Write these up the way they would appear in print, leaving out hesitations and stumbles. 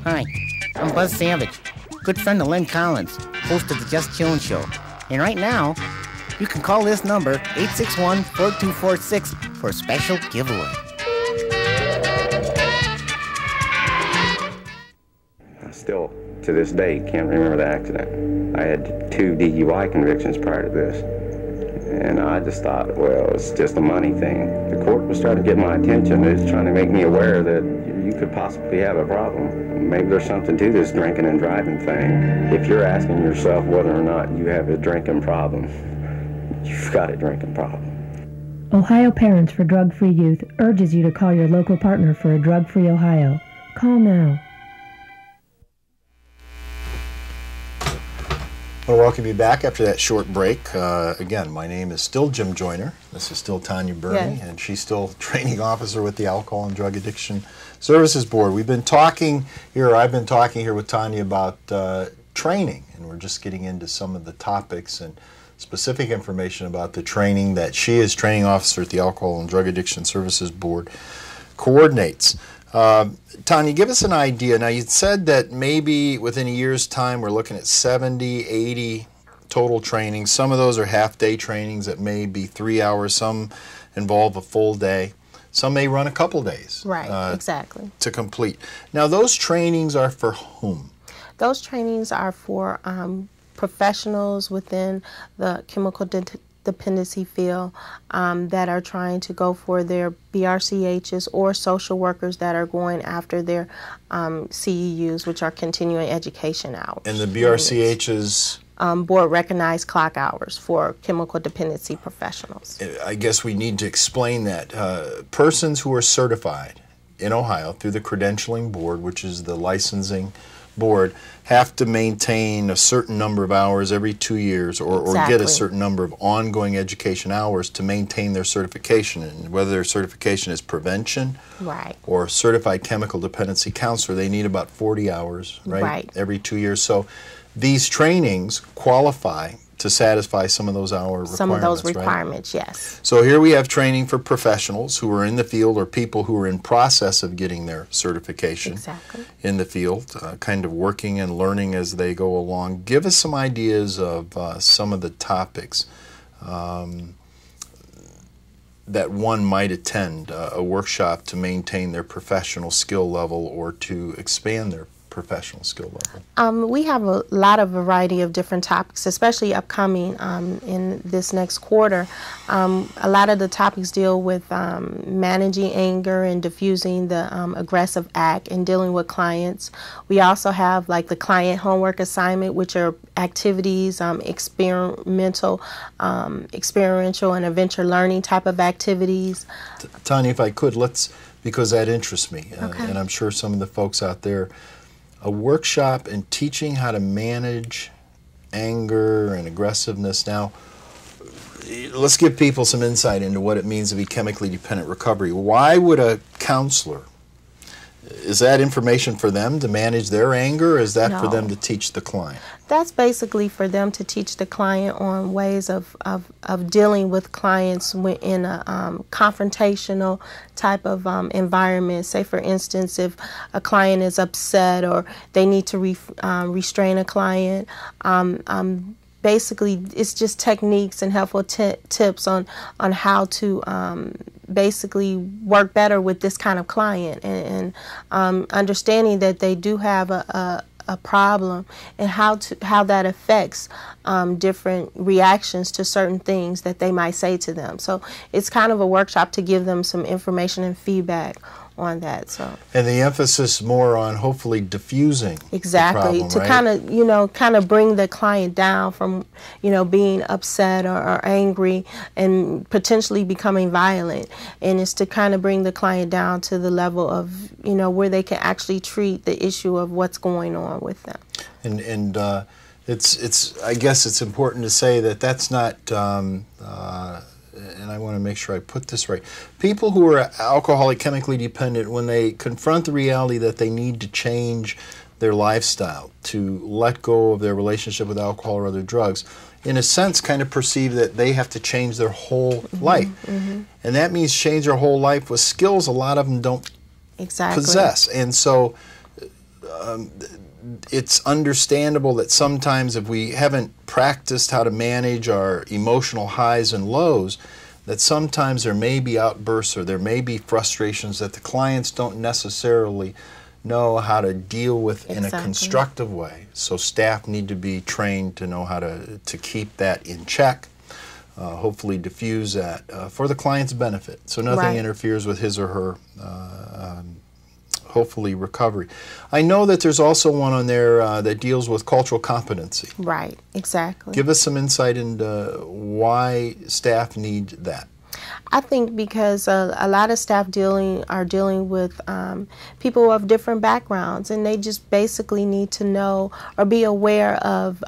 Hi, I'm Buzz Savage, good friend of Len Collins, host of the Just Chillin' Show. And right now, you can call this number, 861-4246, for a special giveaway. I still, to this day, can't remember the accident. I had 2 DUI convictions prior to this. And I just thought, well, it's just a money thing. The court was trying to get my attention. It was trying to make me aware that you could possibly have a problem. Maybe there's something to this drinking and driving thing. If you're asking yourself whether or not you have a drinking problem, you've got a drinking problem. Ohio Parents for Drug-Free Youth urges you to call your local partner for a drug-free Ohio. Call now. I want to welcome you back after that short break. Again, my name is still Jim Joyner. This is still Tanya Burney, and she's still training officer with the Alcohol and Drug Addiction Services Board. I've been talking here with Tanya about training, and we're just getting into some of the topics and specific information about the training that she, as training officer at the Alcohol and Drug Addiction Services Board, coordinates. Tanya, give us an idea. Now, you said that maybe within a year's time we're looking at 70, 80 total trainings. Some of those are half-day trainings that may be 3 hours. Some involve a full day. Some may run a couple days. Right, exactly. To complete. Now, those trainings are for whom? Those trainings are for professionals within the chemical dependency field that are trying to go for their BRCHs, or social workers that are going after their CEUs, which are continuing education hours. And the BRCHs? Board recognized clock hours for chemical dependency professionals. I guess we need to explain that. Persons who are certified in Ohio through the credentialing board, which is the licensing board, have to maintain a certain number of hours every 2 years, or get a certain number of ongoing education hours to maintain their certification. And whether their certification is prevention or certified chemical dependency counselor, they need about 40 hours, right? Every 2 years. So these trainings qualify to satisfy some of those hour requirements. Some of those requirements, yes. So here we have training for professionals who are in the field, or people who are in process of getting their certification in the field, kind of working and learning as they go along. Give us some ideas of some of the topics that one might attend a workshop to maintain their professional skill level or to expand their professional skill level. We have a lot of variety of different topics, especially upcoming in this next quarter. A lot of the topics deal with managing anger and diffusing the aggressive act and dealing with clients. We also have like the client homework assignment, which are activities, experiential and adventure learning type of activities. Tanya, if I could, because that interests me, and I'm sure some of the folks out there, a workshop in teaching how to manage anger and aggressiveness. Now, let's give people some insight into what it means to be chemically dependent recovery. Why would a counselor, is that information for them to manage their anger, or is that for them to teach the client? That's basically for them to teach the client on ways of dealing with clients in a confrontational type of environment. Say, for instance, if a client is upset or they need to restrain a client, basically it's just techniques and helpful tips on how to basically work better with this kind of client, and understanding that they do have a problem, and how that affects different reactions to certain things that they might say to them. So it's kind of a workshop to give them some information and feedback on that. And the emphasis more on hopefully diffusing the problem, to kind of bring the client down from being upset or angry and potentially becoming violent, and it's to kind of bring the client down to the level of where they can actually treat the issue of what's going on with them. And it's I guess it's important to say that that's not and I want to make sure I put this right. People who are alcoholic, chemically dependent, when they confront the reality that they need to change their lifestyle, to let go of their relationship with alcohol or other drugs, in a sense kind of perceive that they have to change their whole life. And that means change their whole life with skills a lot of them don't possess. And so it's understandable that sometimes if we haven't practiced how to manage our emotional highs and lows, that sometimes there may be outbursts or there may be frustrations that the clients don't necessarily know how to deal with in a constructive way. So staff need to be trained to know how to keep that in check, hopefully diffuse that for the client's benefit. So nothing interferes with his or her hopefully recovery. I know that there's also one on there that deals with cultural competency. Right, exactly. Give us some insight into why staff need that. I think because a lot of staff are dealing with people of different backgrounds, and they just basically need to know or be aware of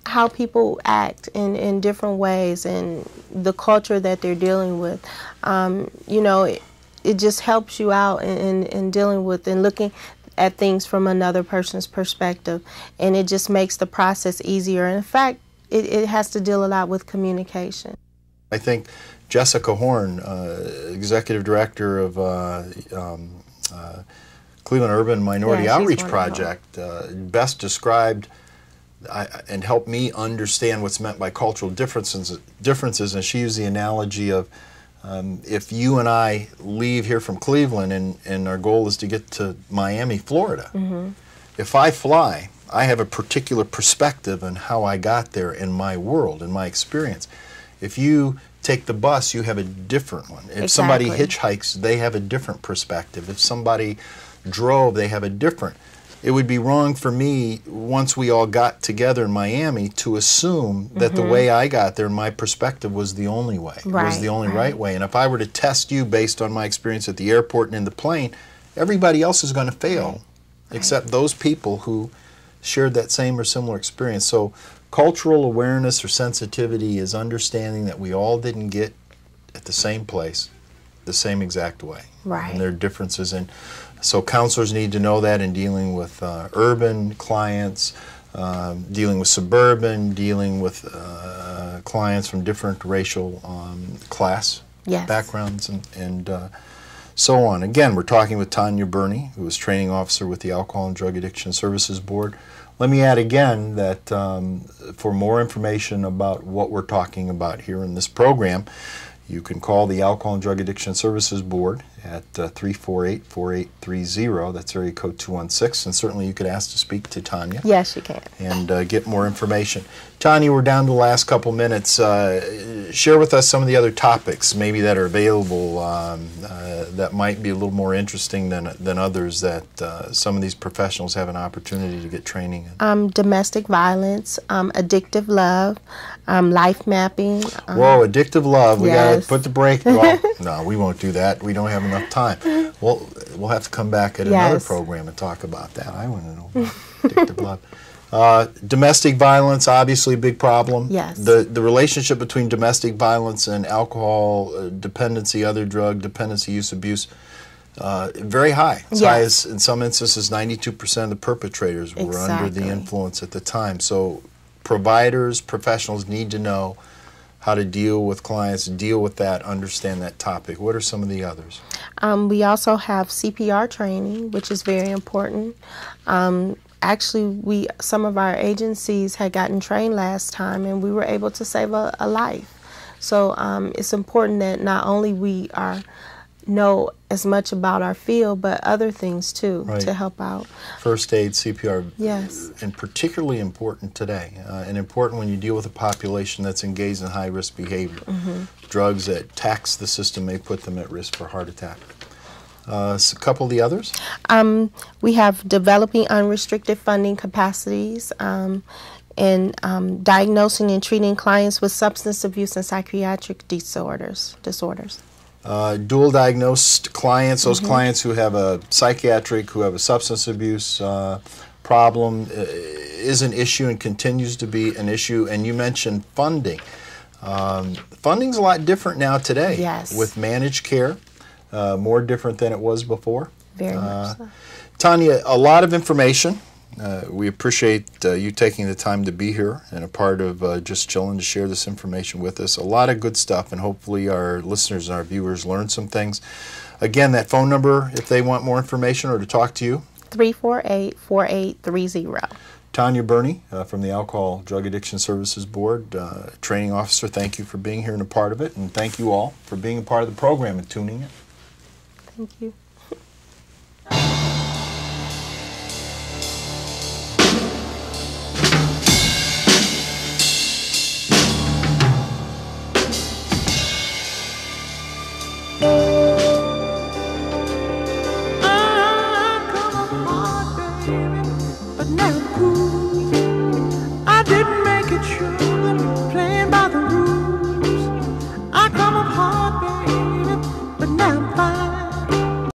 how people act in different ways and the culture that they're dealing with. You know, it just helps you out in dealing with and looking at things from another person's perspective, and it just makes the process easier. And in fact, it has to deal a lot with communication. I think Jessica Horn, Executive Director of Cleveland Urban Minority Outreach Project, best described and helped me understand what's meant by cultural differences, and she used the analogy of if you and I leave here from Cleveland and our goal is to get to Miami, Florida, if I fly, I have a particular perspective on how I got there in my world, in my experience. If you take the bus, you have a different one. If somebody hitchhikes, they have a different perspective. If somebody drove, they have a different. It would be wrong for me, once we all got together in Miami, to assume that the way I got there, my perspective was the only way, was the only right way. And if I were to test you based on my experience at the airport and in the plane, everybody else is going to fail, except those people who shared that same or similar experience. So cultural awareness or sensitivity is understanding that we all didn't get at the same place the same exact way. And there are differences in. So counselors need to know that in dealing with urban clients, dealing with suburban, dealing with clients from different racial class backgrounds and so on. Again, we're talking with Tanya Burney, who is training officer with the Alcohol and Drug Addiction Services Board. Let me add again that for more information about what we're talking about here in this program, you can call the Alcohol and Drug Addiction Services Board at 348-4830. That's area code 216. And certainly you could ask to speak to Tanya. Yes, you can. And get more information. Tanya, we're down to the last couple minutes. Share with us some of the other topics maybe that are available that might be a little more interesting than others that some of these professionals have an opportunity to get training in. Domestic violence, addictive love, life mapping. Whoa, addictive love. We got to put the brake. Well, no, we won't do that. We don't have enough time. We'll have to come back at another program and talk about that. I want to know about addictive love. Domestic violence, obviously a big problem. The relationship between domestic violence and alcohol dependency, other drug dependency, use, abuse, very high. As high as, in some instances, 92% of the perpetrators were under the influence at the time. So providers, professionals need to know how to deal with clients, deal with that, understand that topic. What are some of the others? We also have CPR training, which is very important. Actually, some of our agencies had gotten trained last time, and we were able to save a life. So it's important that not only we know as much about our field, but other things too to help out. First aid, CPR, and particularly important today, and important when you deal with a population that's engaged in high-risk behavior. Drugs that tax the system may put them at risk for heart attack. A couple of the others? We have developing unrestricted funding capacities and diagnosing and treating clients with substance abuse and psychiatric disorders. Dual diagnosed clients, those clients who have a psychiatric, who have a substance abuse problem, is an issue and continues to be an issue. And you mentioned funding. Funding's a lot different now today with managed care. More different than it was before. Very much so. Tanya, a lot of information. We appreciate you taking the time to be here and a part of Just Chillin' to share this information with us. A lot of good stuff, and hopefully our listeners and our viewers learn some things. Again, that phone number, if they want more information or to talk to you. 348-4830. Tanya Burney from the Alcohol Drug Addiction Services Board, training officer, thank you for being here and a part of it, and thank you all for being a part of the program and tuning in. Thank you. I didn't make it sure, playing by the rules. I come apart, baby.